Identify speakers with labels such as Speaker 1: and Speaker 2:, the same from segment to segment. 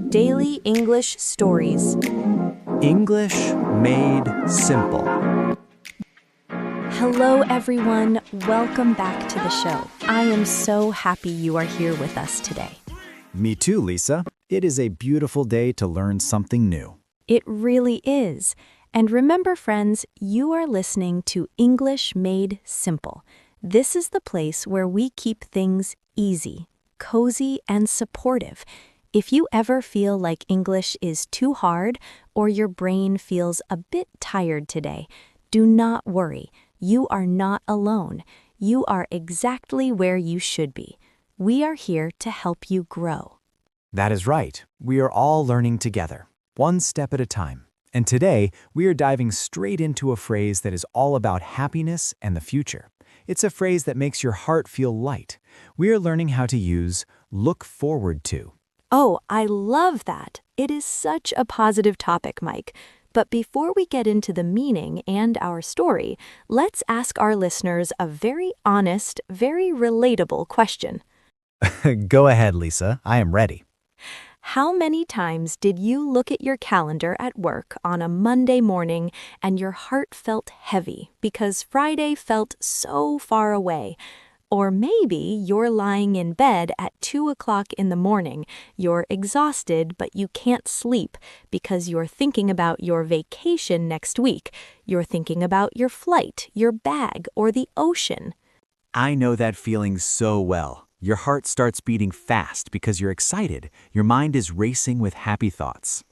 Speaker 1: Daily English Stories.
Speaker 2: English made simple.
Speaker 1: Hello, everyone. Welcome back to the show. I am so happy you are here with us today.
Speaker 2: Me too, Lisa. It is a beautiful day to learn something new.
Speaker 1: It really is. And remember, friends, you are listening to English Made Simple. This is the place where we keep things easy, cozy, and supportive. If you ever feel like English is too hard or your brain feels a bit tired today, do not worry. You are not alone. You are exactly where you should be. We are here to help you grow.
Speaker 2: That is right. We are all learning together, one step at a time. And today, we are diving straight into a phrase that is all about happiness and the future. It's a phrase that makes your heart feel light. We are learning how to use look forward to.
Speaker 1: Oh, I love that. It is such a positive topic, Mike. But before we get into the meaning and our story, let's ask our listeners a very honest, very relatable question.
Speaker 2: Go ahead, Lisa. I am ready.
Speaker 1: How many times did you look at your calendar at work on a Monday morning and your heart felt heavy because Friday felt so far away? Or maybe you're lying in bed at 2 o'clock in the morning, you're exhausted but you can't sleep because you're thinking about your vacation next week. You're thinking about your flight, your bag, or the ocean.
Speaker 2: I know that feeling so well. Your heart starts beating fast because you're excited. Your mind is racing with happy thoughts.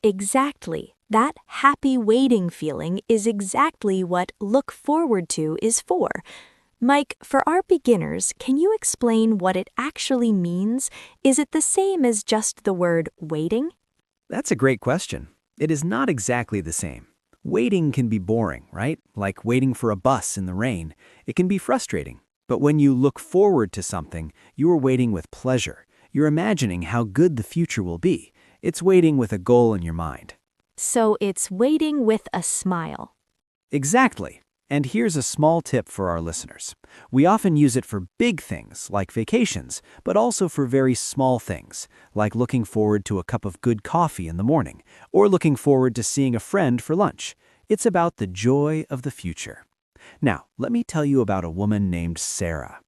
Speaker 1: Exactly. That happy waiting feeling is exactly what look forward to is for. Mike, for our beginners, can you explain what it actually means? Is it the same as just the word waiting?
Speaker 2: That's a great question. It is not exactly the same. Waiting can be boring, right? Like waiting for a bus in the rain. It can be frustrating. But when you look forward to something, you are waiting with pleasure. You're imagining how good the future will be. It's waiting with a goal in your mind.
Speaker 1: So it's waiting with a smile.
Speaker 2: Exactly. And here's a small tip for our listeners. We often use it for big things, like vacations, but also for very small things, like looking forward to a cup of good coffee in the morning, or looking forward to seeing a friend for lunch. It's about the joy of the future. Now, let me tell you about a woman named Sarah.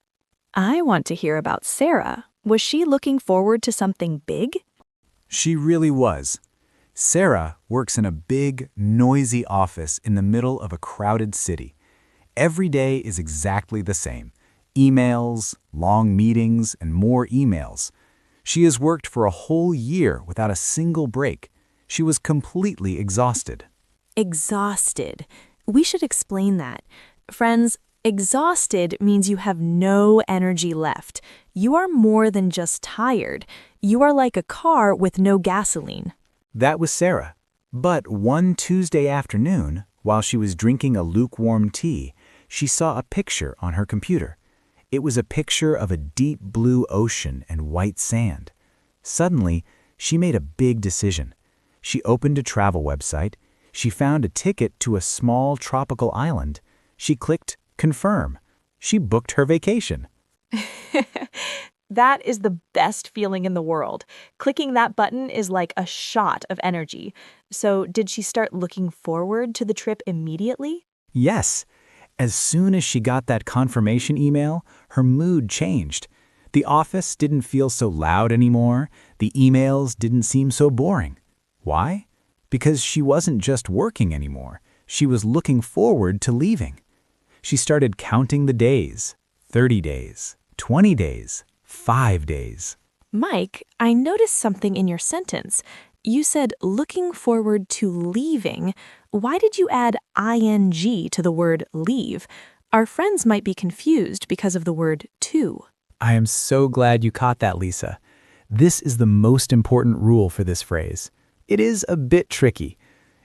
Speaker 1: I want to hear about Sarah. Was she looking forward to something big?
Speaker 2: She really was. Sarah works in a big, noisy office in the middle of a crowded city. Every day is exactly the same. Emails, long meetings, and more emails. She has worked for a whole year without a single break. She was completely exhausted.
Speaker 1: Exhausted. We should explain that. Friends, exhausted means you have no energy left. You are more than just tired. You are like a car with no gasoline.
Speaker 2: That was Sarah. But one Tuesday afternoon, while she was drinking a lukewarm tea, she saw a picture on her computer. It was a picture of a deep blue ocean and white sand. Suddenly, she made a big decision. She opened a travel website. She found a ticket to a small tropical island. She clicked confirm. She booked her vacation.
Speaker 3: That is the best feeling in the world. Clicking that button is like a shot of energy. So, did she start looking forward to the trip immediately?
Speaker 2: Yes. As soon as she got that confirmation email, her mood changed. The office didn't feel so loud anymore. The emails didn't seem so boring. Why? Because she wasn't just working anymore. She was looking forward to leaving. She started counting the days, 30 days, 20 days, 5 days.
Speaker 3: Mike, I noticed something in your sentence. You said looking forward to leaving. Why did you add ing to the word leave? Our friends might be confused because of the word to.
Speaker 2: I am so glad you caught that, Lisa. This is the most important rule for this phrase. It is a bit tricky.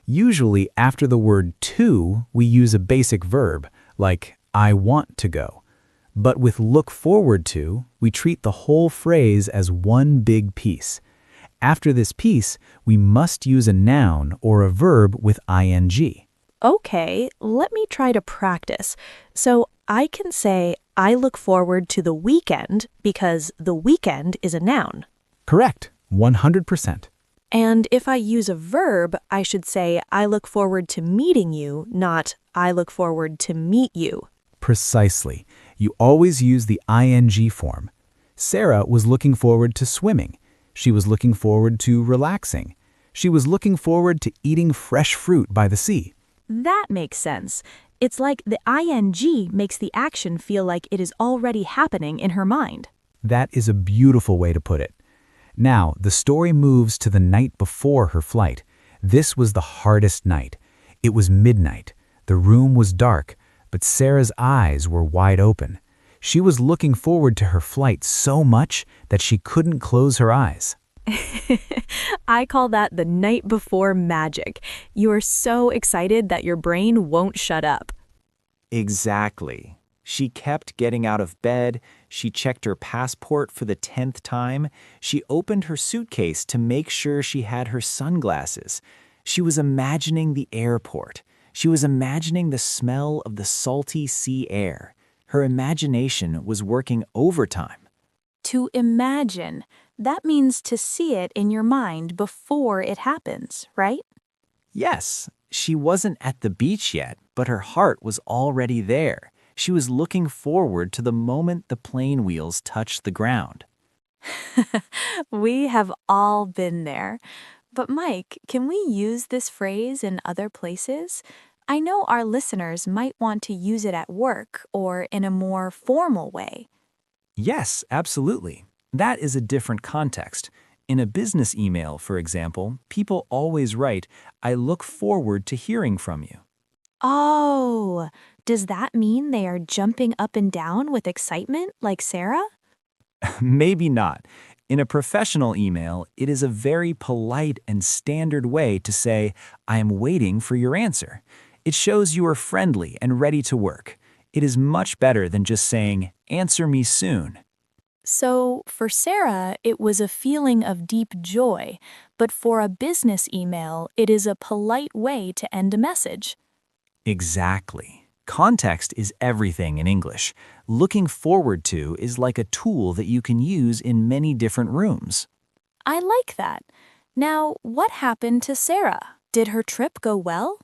Speaker 2: Usually, after the word to, we use a basic verb, like I want to go. But with look forward to, we treat the whole phrase as one big piece. After this piece, we must use a noun or a verb with ing.
Speaker 3: Okay, let me try to practice. So I can say, I look forward to the weekend because the weekend is a noun.
Speaker 2: Correct, 100%.
Speaker 3: And if I use a verb, I should say, I look forward to meeting you, not I look forward to meet you.
Speaker 2: Precisely. You always use the ing form. Sarah was looking forward to swimming. She was looking forward to relaxing. She was looking forward to eating fresh fruit by the sea.
Speaker 1: That makes sense. It's like the ing makes the action feel like it is already happening in her mind.
Speaker 2: That is a beautiful way to put it. Now, the story moves to the night before her flight. This was the hardest night. It was midnight. The room was dark, but Sarah's eyes were wide open. She was looking forward to her flight so much that she couldn't close her eyes.
Speaker 1: I call that the night before magic. You are so excited that your brain won't shut up.
Speaker 4: Exactly. She kept getting out of bed. She checked her passport for the 10th time. She opened her suitcase to make sure she had her sunglasses. She was imagining the airport. She was imagining the smell of the salty sea air. Her imagination was working overtime.
Speaker 1: To imagine, that means to see it in your mind before it happens, right?
Speaker 4: Yes, she wasn't at the beach yet, but her heart was already there. She was looking forward to the moment the plane wheels touched the ground.
Speaker 1: We have all been there. But Mike, can we use this phrase in other places? I know our listeners might want to use it at work or in a more formal way.
Speaker 4: Yes, absolutely. That is a different context. In a business email, for example, people always write, "I look forward to hearing from you."
Speaker 1: Oh, does that mean they are jumping up and down with excitement like Sarah?
Speaker 4: Maybe not. In a professional email, it is a very polite and standard way to say, "I am waiting for your answer." It shows you are friendly and ready to work. It is much better than just saying, "Answer me soon."
Speaker 1: So, for Sarah, it was a feeling of deep joy, but for a business email, it is a polite way to end a message.
Speaker 4: Exactly. Context is everything in English. Looking forward to is like a tool that you can use in many different rooms.
Speaker 1: I like that. Now, what happened to Sarah? Did her trip go well?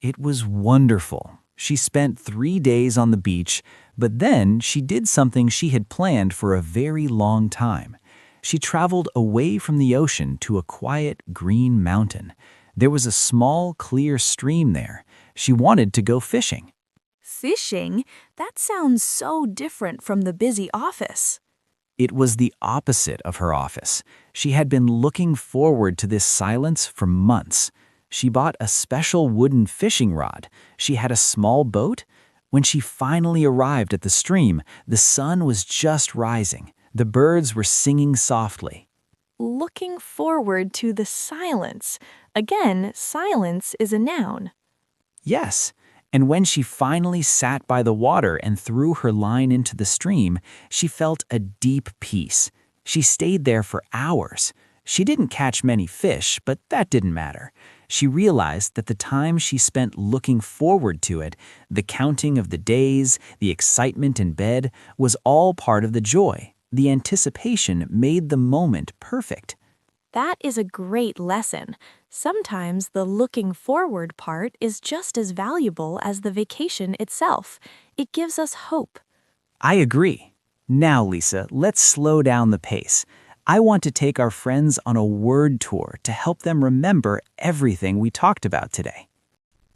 Speaker 4: It was wonderful. She spent 3 days on the beach, but then she did something she had planned for a very long time. She traveled away from the ocean to a quiet green mountain. There was a small, clear stream there. She wanted to go fishing.
Speaker 1: Fishing? That sounds so different from the busy office.
Speaker 4: It was the opposite of her office. She had been looking forward to this silence for months. She bought a special wooden fishing rod. She had a small boat. When she finally arrived at the stream, the sun was just rising. The birds were singing softly.
Speaker 1: Looking forward to the silence. Again, silence is a noun.
Speaker 4: Yes, and when she finally sat by the water and threw her line into the stream, she felt a deep peace. She stayed there for hours. She didn't catch many fish, but that didn't matter. She realized that the time she spent looking forward to it, the counting of the days, the excitement in bed, was all part of the joy. The anticipation made the moment perfect.
Speaker 1: That is a great lesson. Sometimes the looking forward part is just as valuable as the vacation itself. It gives us hope.
Speaker 4: I agree. Now, Lisa, let's slow down the pace. I want to take our friends on a word tour to help them remember everything we talked about today.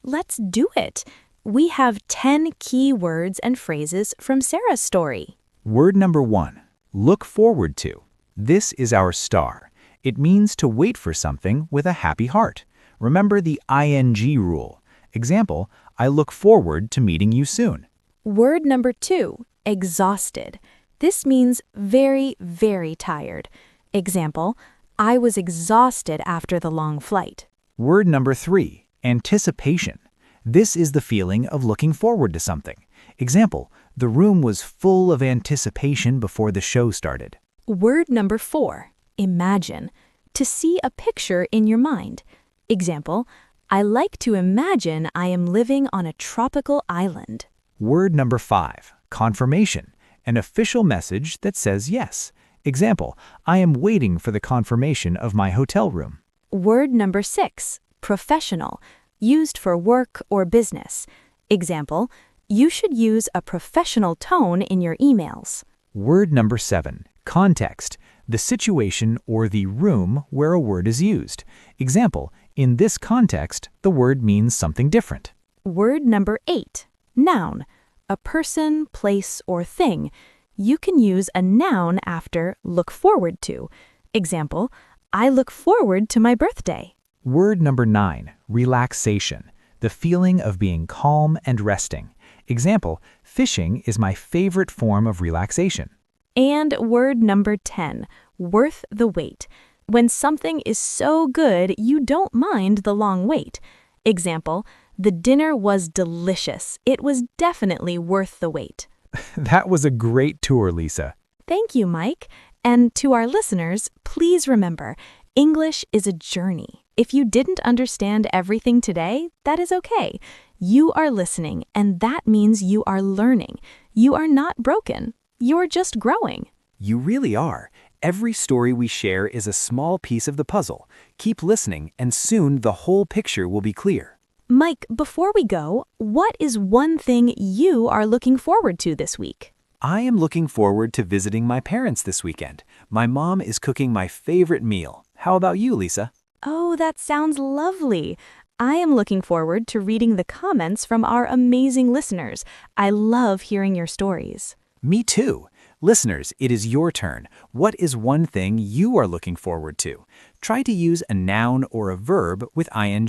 Speaker 1: Let's do it. We have 10 key words and phrases from Sarah's story.
Speaker 2: Word number 1, look forward to. This is our star. It means to wait for something with a happy heart. Remember the ing rule. Example, I look forward to meeting you soon.
Speaker 1: Word number 2, exhausted. This means very, very tired. Example, I was exhausted after the long flight.
Speaker 2: Word number 3, anticipation. This is the feeling of looking forward to something. Example, the room was full of anticipation before the show started.
Speaker 1: Word number 4, imagine. To see a picture in your mind. Example, I like to imagine I am living on a tropical island.
Speaker 2: Word number 5, confirmation. An official message that says yes. Example, I am waiting for the confirmation of my hotel room.
Speaker 1: Word number 6, professional, used for work or business. Example, you should use a professional tone in your emails.
Speaker 2: Word number 7, context, the situation or the room where a word is used. Example, in this context, the word means something different.
Speaker 1: Word number 8, noun, a person, place, or thing. You can use a noun after look forward to. Example, I look forward to my birthday.
Speaker 2: Word number 9, relaxation, the feeling of being calm and resting. Example, fishing is my favorite form of relaxation.
Speaker 1: And word number 10, worth the wait. When something is so good, you don't mind the long wait. Example, the dinner was delicious. It was definitely worth the wait.
Speaker 2: That was a great tour, Lisa.
Speaker 1: Thank you, Mike. And to our listeners, please remember, English is a journey. If you didn't understand everything today, that is okay. You are listening, and that means you are learning. You are not broken. You're just growing.
Speaker 4: You really are. Every story we share is a small piece of the puzzle. Keep listening, and soon the whole picture will be clear.
Speaker 1: Mike, before we go, what is one thing you are looking forward to this week?
Speaker 4: I am looking forward to visiting my parents this weekend. My mom is cooking my favorite meal. How about you, Lisa?
Speaker 1: Oh, that sounds lovely. I am looking forward to reading the comments from our amazing listeners. I love hearing your stories.
Speaker 4: Me too. Listeners, it is your turn. What is one thing you are looking forward to? Try to use a noun or a verb with ing.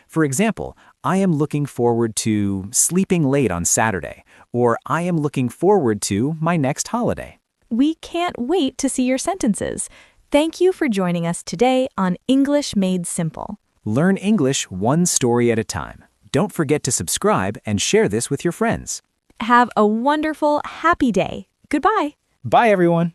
Speaker 4: For example, I am looking forward to sleeping late on Saturday, or I am looking forward to my next holiday.
Speaker 1: We can't wait to see your sentences. Thank you for joining us today on English Made Simple.
Speaker 4: Learn English one story at a time. Don't forget to subscribe and share this with your friends.
Speaker 1: Have a wonderful, happy day. Goodbye.
Speaker 4: Bye, everyone.